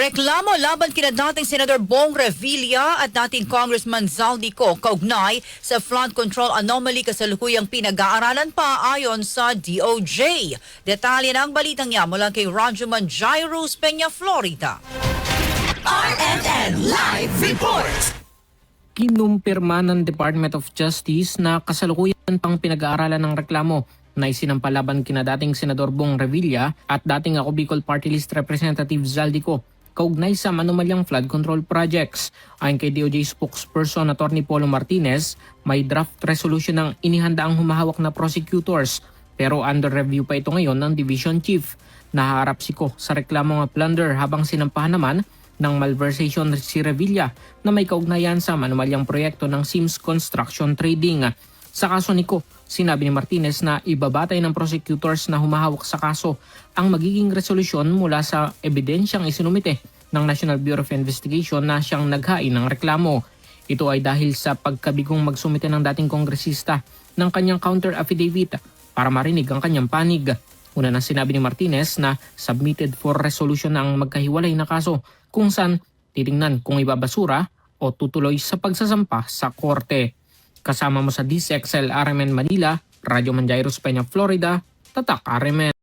Reklamo laban kina dating Senador Bong Revilla at dating Congressman Zaldico kaugnay sa flood control anomaly kasalukuyang pinag-aaralan pa ayon sa DOJ. Detalye ng balitang niya mula kay Rajuman Jairus Peña, Florida. RMN Live Report! Kinumpirma ng Department of Justice na kasalukuyan pang pinag-aaralan ng reklamo na isinampalaban kina dating Senador Bong Revilla at dating Ako Bicol Party List Representative Zaldico kaugnay sa manumalyang flood control projects. Ayon kay DOJ spokesperson Atty. Polo Martinez, may draft resolution ng inihanda ang humahawak na prosecutors pero under review pa ito ngayon ng Division Chief. Nahaharap si Ko sa reklamo ng plunder habang sinampahan naman ng malversation si Revilla na may kaugnayan sa manumalyang proyekto ng Sims Construction Trading. Sa kaso ni Ko, sinabi ni Martinez na ibabatay ng prosecutors na humahawak sa kaso ang magiging resolusyon mula sa ebidensyang isinumite ng National Bureau of Investigation na siyang naghain ng reklamo. Ito ay dahil sa pagkabigong magsumite ng dating kongresista ng kanyang counter affidavit para marinig ang kanyang panig. Una nang sinabi ni Martinez na submitted for resolution ang magkahiwalay na kaso kung saan titingnan kung ibabasura o tutuloy sa pagsasampa sa korte. Kasama mo sa DCXL RMN Manila, Radyo Man Jairus Peña, Florida, Tatak RMN.